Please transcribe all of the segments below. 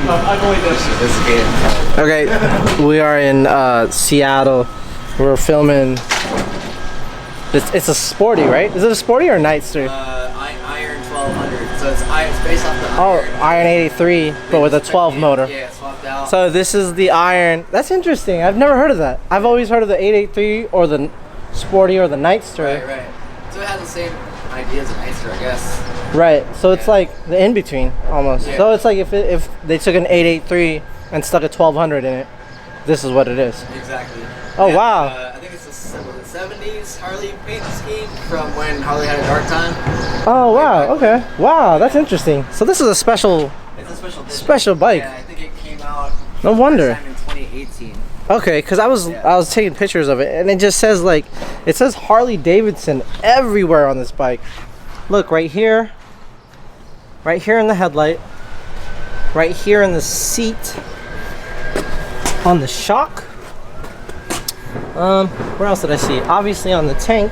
I've only done this game. Okay, we are in Seattle. We're filming. It's a sporty, right? Is it a sporty or a Nightster? Iron 1200. So it's based off the Iron 83, but with a 12 motor. Yeah, swapped out. So this is the Iron. That's interesting. I've never heard of that. I've always heard of the 883 or the sporty or the Nightster. Right. So it has the same idea as a Nightster, I guess. Right. So it's like the in between almost. Yeah. So it's like if they took an 883 and stuck a 1200 in it, this is what it is. Exactly. Oh wow. I think it's the 70s Harley paint scheme from when Harley had a dark time. Oh wow. Okay. Wow, that's interesting. So this is a special. It's a special bike. Yeah, I think it came out. No wonder. In 2018. Okay, because I was taking pictures of it, and it just says it says Harley Davidson everywhere on this bike. Look right here in the headlight, right here in the seat, on the shock. Where else did I see? Obviously on the tank.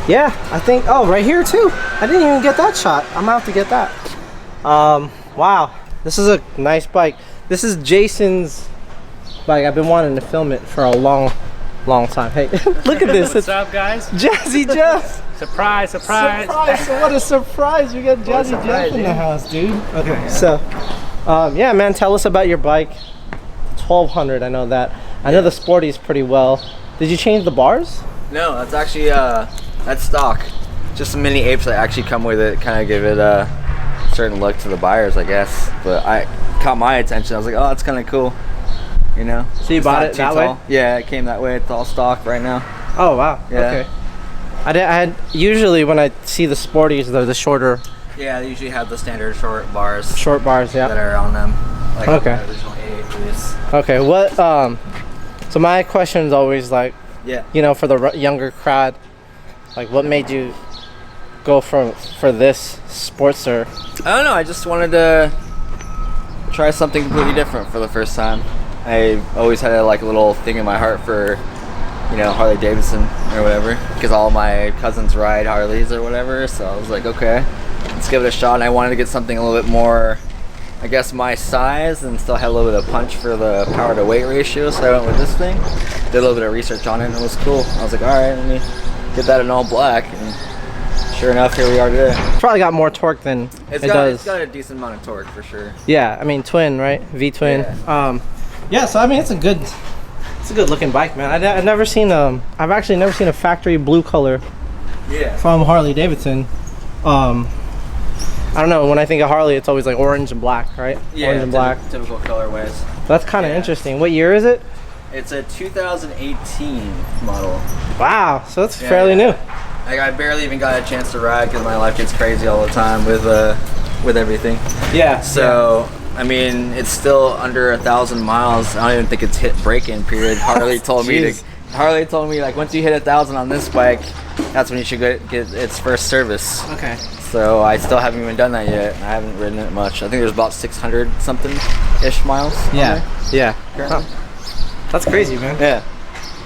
Yeah, I think. Oh, right here too. I didn't even get that shot. I'm gonna have to get that. Wow, this is a nice bike. This is Jason's bike. I've been wanting to film it for a long time. Hey, look at this. What's up, guys? Jazzy Jeff. Surprise. Surprise. What a surprise. We got Jazzy Jeff in the house, dude. Okay, so, yeah, man, tell us about your bike. 1200, I know that. I know the Sporty's pretty well. Did you change the bars? No, that's actually, that's stock. Just some mini apes that actually come with it, kind of give it a certain look to the buyers, I guess. But I caught my attention. I was like, oh, that's kind of cool, you know. So you bought it that way? Yeah, it came that way. It's all stock right now. Oh wow. Yeah. Okay. I had usually when I see the Sporties, they're the shorter. Yeah, they usually have the standard short bars. Short bars, yeah. That are on them. Like okay. The original 883s. Okay. What? So my question is always like, yeah. You know, for the younger crowd, like, what made you go for this Sportster? I don't know. I just wanted to try something completely different for the first time. I always had a little thing in my heart for, you know, Harley Davidson or whatever, because all my cousins ride Harleys or whatever. So I was like, okay, let's give it a shot. And I wanted to get something a little bit more, I guess, my size, and still had a little bit of punch for the power to weight ratio. So I went with this thing. Did a little bit of research on it, and it was cool. I was like, all right, let me get that in all black. And sure enough, here we are today. It's probably got more torque than it does. It's got a decent amount of torque for sure. Yeah, I mean twin, right? V-twin. Yeah. Yeah. So I mean, it's a good looking bike, man. I've never seen I've actually never seen a factory blue color. Yeah. From Harley Davidson. I don't know. When I think of Harley, it's always like orange and black, right? Yeah. Orange and black. Typical colorways. That's kind of interesting. What year is it? It's a 2018 model. Wow. So it's fairly new. Like, I barely even got a chance to ride because my life gets crazy all the time with everything. Yeah. So I mean, it's still under 1,000 miles. I don't even think it's hit break-in period. Harley told me like once you hit 1,000 on this bike, that's when you should get its first service. Okay. So I still haven't even done that yet. I haven't ridden it much. I think there's about 600 something ish miles. Yeah. Yeah. Huh. That's crazy, man. Yeah.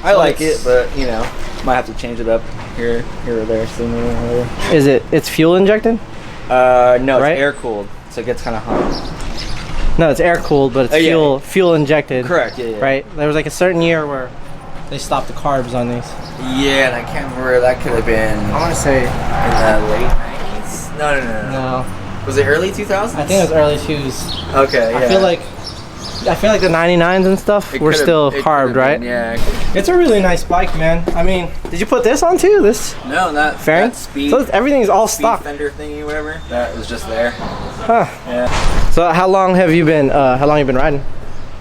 I like it, but you know, might have to change it up here or there soon or whatever. Is it's fuel injected? No, it's right? air cooled, so it gets kind of hot. No, it's air cooled, but it's fuel injected. Correct. Yeah. Right. There was like a certain year where they stopped the carbs on these. Yeah, and I can't remember. That could have been. I want to say in the late 90s. No. Was it early 2000s? I think it was early 2000s. Okay. Yeah. I feel like the 99s and stuff were still carbed, right? Yeah. It's a really nice bike, man. I mean, did you put this on too? This? No, not fairing. That speed. So everything's all speed stock. Fender thingy, whatever. That was just there. Huh. Yeah. So how long have you been? How long have you been riding?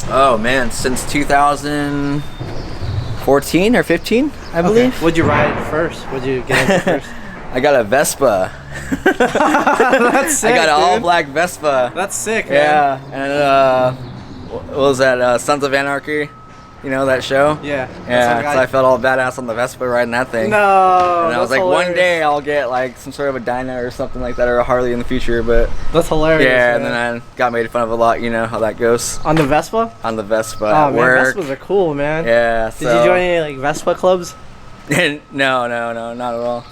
Oh man, since 2014 or 15, I believe. What'd you ride first? What'd you get into first? I got a Vespa. That's sick. I got an dude. all black Vespa. That's sick, man. Yeah, and what was that? Sons of Anarchy. You know that show? Yeah. Yeah. So I felt all badass on the Vespa riding that thing. No. And I was like, one day I'll get like some sort of a Dyna or something like that, or a Harley in the future. But that's hilarious. Yeah, man. and then I got made fun of a lot. You know how that goes. On the Vespa? On the Vespa. Oh at man, work. Vespas are cool, man. Yeah. Did you join any like Vespa clubs? No, not at all.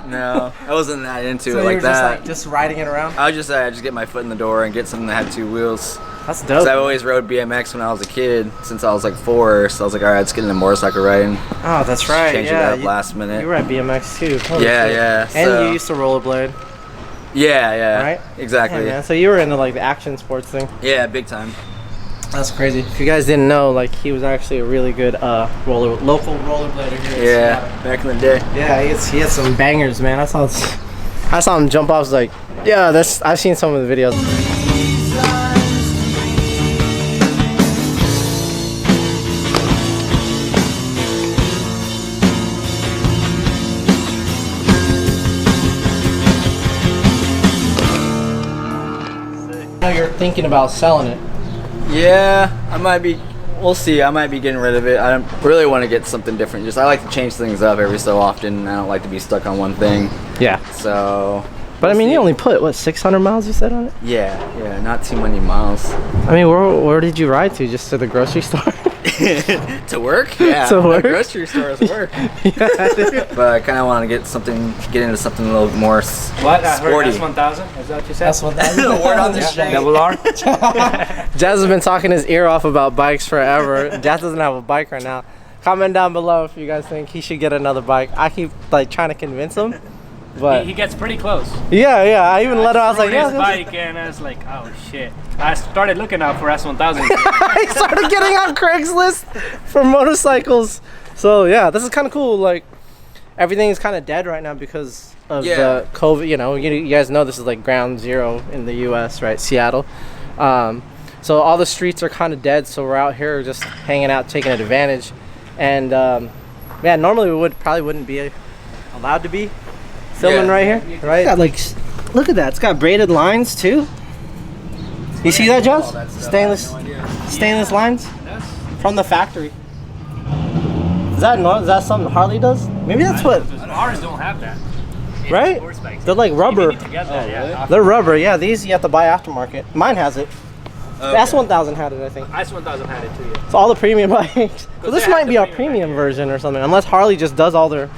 No, I wasn't that into So it you like were that. just riding it around? I was just get my foot in the door and get something that had 2 wheels. That's dope. Cause I've always rode BMX when I was a kid, since I was like 4. So I was like, all right, let's get into motorcycle riding. Oh, that's right. Change Yeah, it up last minute. you were at BMX too. Holy Yeah, shit. yeah. And So, you used to rollerblade, yeah, right? exactly. Yeah, man. So you were into like the action sports thing. Yeah, big time. That's crazy. If you guys didn't know, like he was actually a really good local rollerblader here. Yeah, back in the day. Yeah, he had some bangers, man. I saw him jump off. I was like, yeah, I've seen some of the videos. Now you're thinking about selling it. Yeah, I might be. We'll see. I might be getting rid of it. I don't really want to get something different. I like to change things up every so often. I don't like to be stuck on one thing. Yeah. So. But I mean, you only put what 600 miles you said on it? Yeah, not too many miles. I mean, where did you ride to? Just to the grocery store? To work? Yeah. To work? The grocery store is work. But I kind of want to get into something a little more sporty. S1000? Is that what you said? S1000. Word on the street. Double R? Jazz has been talking his ear off about bikes forever. Jazz doesn't have a bike right now. Comment down below if you guys think he should get another bike. I keep like trying to convince him, but He gets pretty close. yeah. I even let him. I was like, Threw his yeah. bike and I was like, oh shit. I started looking out for S1000. He started getting on Craigslist for motorcycles. So yeah, this is kind of cool. Like everything is kind of dead right now because of the COVID. You know, you guys know this is like ground zero in the U.S. right? Seattle. So all the streets are kind of dead. So we're out here just hanging out, taking advantage. And yeah, normally we probably wouldn't be allowed to be filming right here, right? Got, like, look at that. It's got braided lines too. You see that, Joss? Stainless lines from the factory. Is that something Harley does? Maybe that's what. Ours don't have that. Right? They're like rubber. Yeah. They're rubber. Yeah, these you have to buy aftermarket. Mine has it. The S1000 had it, I think. S1000 had it too, yeah. So all the premium bikes. So this might be our premium version or something, unless Harley just does all their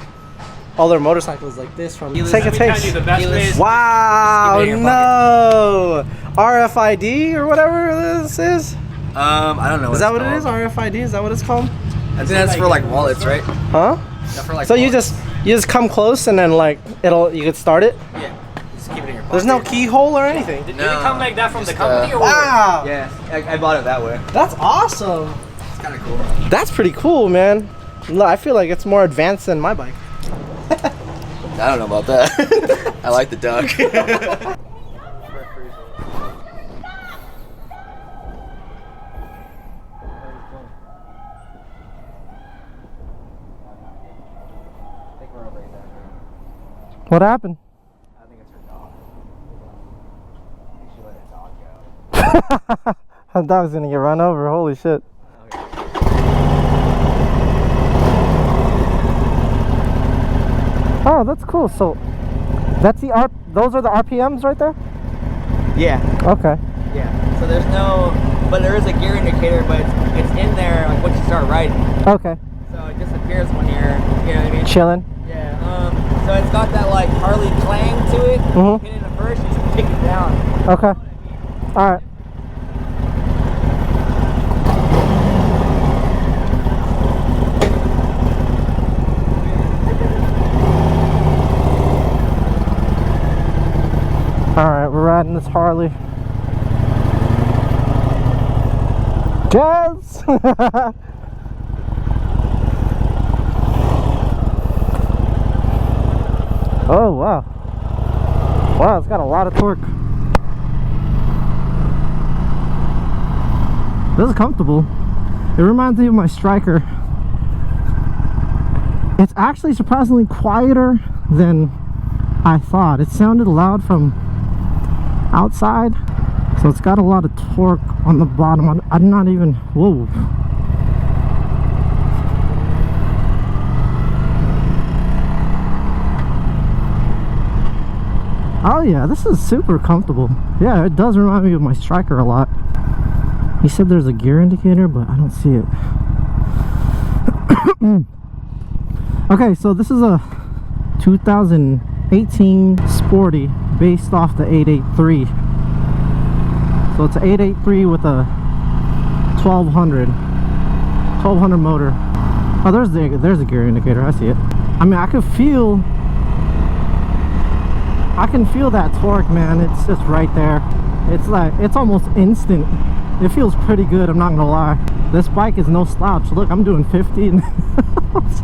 motorcycles like this from. Take a taste. Wow! No, RFID or whatever this is. I don't know. Is that what it is? RFID? Is that what it's called? I think that's for like wallets, right? Huh? For, like, So you wallets. just come close and then like you could start it. Yeah. Just keep it in your pocket. There's no keyhole or anything. Did it come like that from the company or Wow! Yeah, I bought it that way. That's awesome. It's kind of cool. That's pretty cool, man. Look, I feel like it's more advanced than my bike. I don't know about that. I like the duck. What happened? I think it's her dog. I think she let her dog go. That dog's gonna get run over. Holy shit. Oh, that's cool. So that's those are the RPMs right there? Yeah. Okay. Yeah. So but there is a gear indicator, but it's in there like once you start riding. Okay. So it disappears when you're, you know what I mean? Chilling. Yeah. So it's got that like Harley clang to it. Mhm. Hit it at first, you just kick it down. Okay. All right. Alright, we're riding this Harley. Jazz! Oh, wow. Wow, it's got a lot of torque. This is comfortable. It reminds me of my Striker. It's actually surprisingly quieter than I thought. It sounded loud from outside, so it's got a lot of torque on the bottom. I'm not even, whoa. Oh yeah, this is super comfortable. Yeah, it does remind me of my Striker a lot. He said there's a gear indicator, but I don't see it. Okay, so this is a 2018 Sporty based off the 883. So it's an 883 with a 1200 motor. Oh, there's a gear indicator. I see it. I mean, I can feel that torque, man. It's just right there. It's like, it's almost instant. It feels pretty good, I'm not gonna lie. This bike is no slouch. Look, I'm doing 50 and let's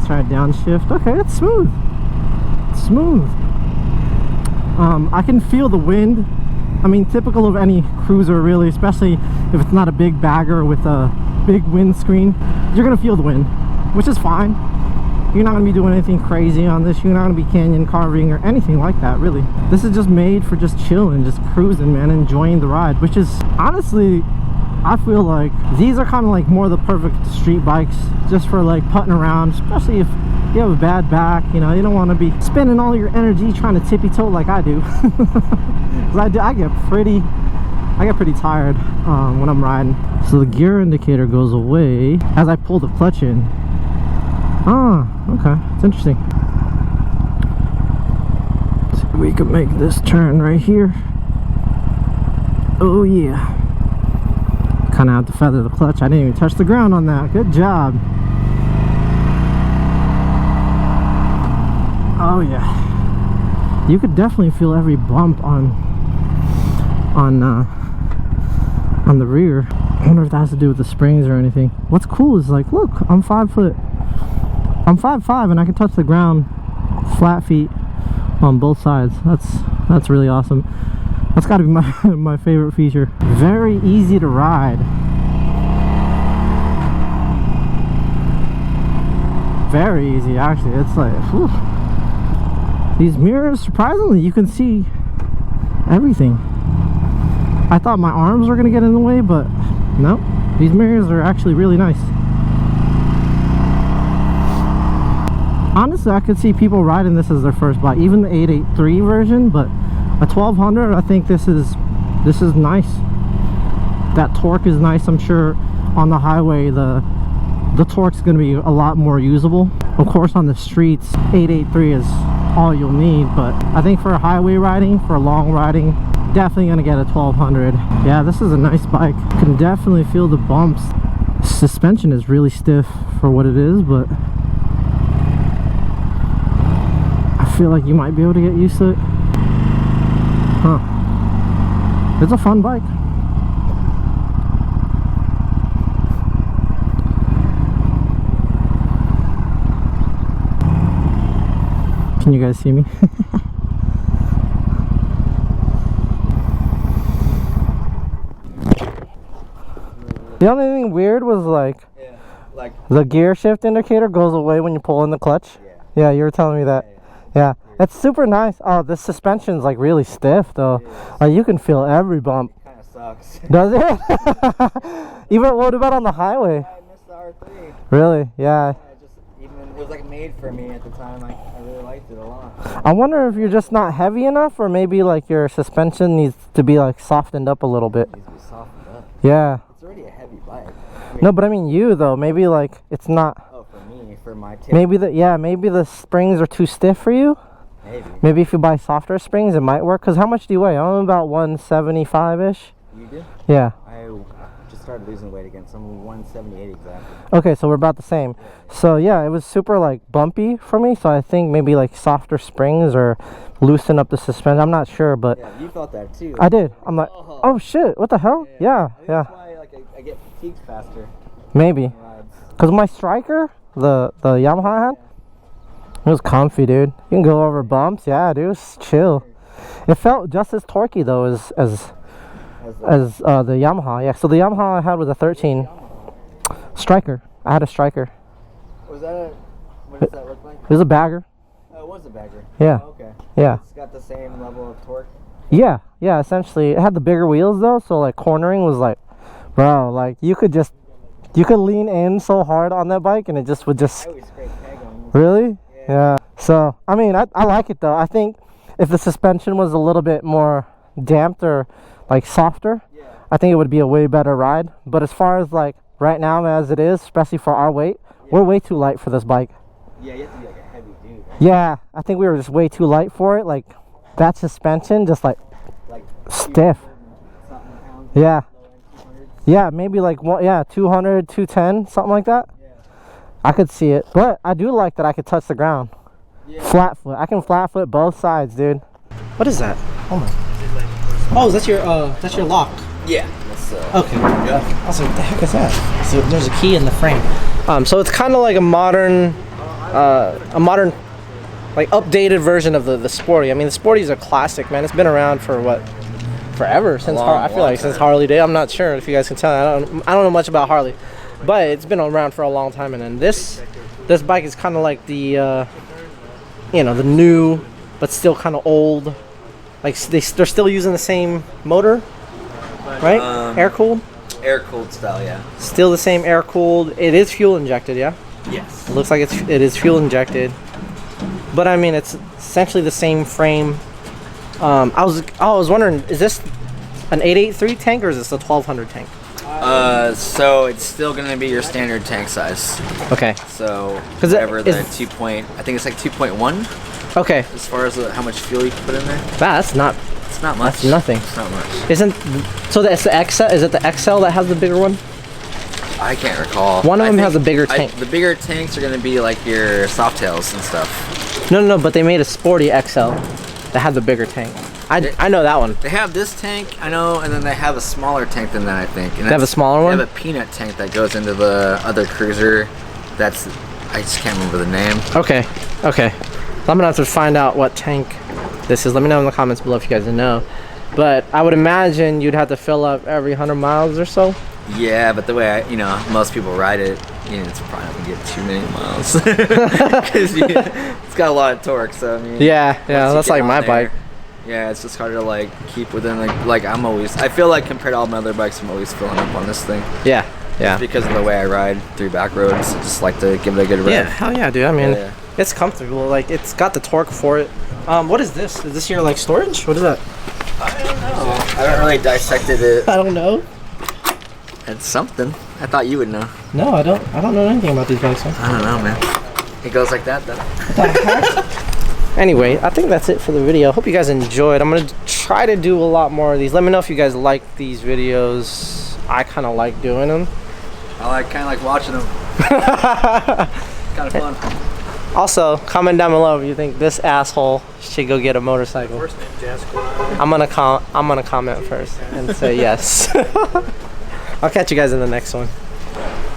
try downshift. Okay, it's smooth. It's smooth. I can feel the wind. I mean, typical of any cruiser, really, especially if it's not a big bagger with a big windscreen. You're gonna feel the wind, which is fine. You're not gonna be doing anything crazy on this. You're not gonna be canyon carving or anything like that, really. This is just made for just chilling, just cruising, man, enjoying the ride, which is honestly, I feel like these are kind of like more the perfect street bikes just for like putting around, especially if you have a bad back. You know, you don't want to be spending all your energy trying to tippy toe like I do. Because I get pretty tired when I'm riding. So the gear indicator goes away as I pull the clutch in. Ah, okay, it's interesting. So we can make this turn right here. Oh yeah. Kind of have to feather the clutch. I didn't even touch the ground on that. Good job. Oh yeah. You could definitely feel every bump on the rear. I wonder if that has to do with the springs or anything. What's cool is, like, look, I'm 5'5" and I can touch the ground flat feet on both sides. That's really awesome. That's got to be my favorite feature. Very easy to ride. Very easy, actually. It's like, whew. These mirrors, surprisingly, you can see everything. I thought my arms were gonna get in the way, but no, these mirrors are actually really nice. Honestly, I could see people riding this as their first bike, even the 883 version, but a 1200, I think this is nice. That torque is nice. I'm sure on the highway the torque's going to be a lot more usable. Of course, on the streets, 883 is all you'll need, but I think for highway riding, for long riding, definitely going to get a 1200. Yeah, this is a nice bike. You can definitely feel the bumps. Suspension is really stiff for what it is, but I feel like you might be able to get used to it. Huh. It's a fun bike. Can you guys see me? The only thing weird was like the gear shift indicator goes away when you pull in the clutch. Yeah, you were telling me that. Yeah. It's super nice. Oh, this suspension's like really stiff though. Like you can feel every bump. It kind of sucks. Does it? Even what about on the highway? I missed the R3. Really? Yeah. It was like made for me at the time. I really liked it a lot. I wonder if you're just not heavy enough, or maybe like your suspension needs to be like softened up a little bit. It needs to be softened up. Yeah. It's already a heavy bike. No, but I mean you though. Maybe like it's not. Oh, for me, for my tip. Maybe the springs are too stiff for you. Maybe if you buy softer springs, it might work. Cause how much do you weigh? I'm about 175-ish. You do? Yeah. I just started losing weight again, so I'm 178 exactly. Okay, so we're about the same. So yeah, it was super like bumpy for me. So I think maybe like softer springs or loosen up the suspension. I'm not sure, but yeah, you felt that too. I did. I'm like, oh shit, what the hell? Yeah. That's why I get fatigued faster. Maybe. Cause my Striker, the Yamaha I had, it was comfy, dude. You can go over bumps. Yeah, dude, it was chill. It felt just as torquey though as the Yamaha. Yeah, so the Yamaha I had was a 13 Striker. I had a Striker. Was that what does that look like? It was a bagger. Oh, it was a bagger. Yeah. Oh, okay. Yeah. It's got the same level of torque. Yeah, essentially. It had the bigger wheels though, so like cornering was like, bro, like you could lean in so hard on that bike and it just would just. I always scrape peg on this. Really? Yeah. So, I mean, I like it though. I think if the suspension was a little bit more damped or like softer, I think it would be a way better ride. But as far as like right now as it is, especially for our weight, We're way too light for this bike. Yeah, you have to be like a heavy dude. Yeah, I think we were just way too light for it. Like that suspension, just like stiff. Yeah. Yeah, maybe like one. Yeah, 200, 210, something like that. Yeah. I could see it, but I do like that I could touch the ground. Yeah. Flat foot. I can flat foot both sides, dude. What is that? Oh my. Oh, that's your lock. Yeah. That's, Okay. Yeah. I was like, what the heck is that? So there's a key in the frame. So it's kind of like a modern, like updated version of the Sporty. I mean, the Sporty is a classic, man. It's been around for what? Forever, since I feel like since Harley Day. I'm not sure if you guys can tell. I don't know much about Harley, but it's been around for a long time. And then this bike is kind of like the the new but still kind of old. Like they're still using the same motor, right? Air cooled. Air cooled style, yeah. Still the same air cooled. It is fuel injected, yeah. Yes. It looks like it is fuel injected, but I mean it's essentially the same frame. I was wondering, is this an 883 tank or is this a 1200 tank? So it's still gonna be your standard tank size. Okay. So Cause whatever the I think it's like 2.1. Okay. As far as how much fuel you can put in there. That's not. It's not much. That's nothing. It's not much. Isn't so? That's the XL. Is it the XL that has the bigger one? I can't recall. One of them has a bigger tank. The bigger tanks are gonna be like your Softails and stuff. No, but they made a Sporty XL that had the bigger tank. I know that one. They have this tank, I know, and then they have a smaller tank than that, I think. And they have a smaller one? They have a peanut tank that goes into the other cruiser. I just can't remember the name. Okay. I'm gonna have to find out what tank this is. Let me know in the comments below if you guys know. But I would imagine you'd have to fill up every 100 miles or so. Yeah, but the way most people ride it, it's probably not gonna get too many miles because it's got a lot of torque. So I mean, yeah, that's like my bike. Yeah, it's just harder to like keep within like I feel like compared to all my other bikes, I'm always filling up on this thing. Yeah. Just because of the way I ride through back roads, I just like to give it a good rev. Yeah, hell yeah, dude. I mean, yeah. It's comfortable. Like it's got the torque for it. What is this? Is this your like storage? What is that? I don't know. I haven't really dissected it. I don't know. It's something. I thought you would know. No, I don't know anything about these bikes. Huh? I don't know, man. It goes like that, though. Anyway, I think that's it for the video. Hope you guys enjoyed. I'm gonna try to do a lot more of these. Let me know if you guys like these videos. I kind of like doing them. I kind of like watching them. Kind of fun. Also, comment down below if you think this asshole should go get a motorcycle. First name Jessica. I'm gonna comment first and say yes. I'll catch you guys in the next one.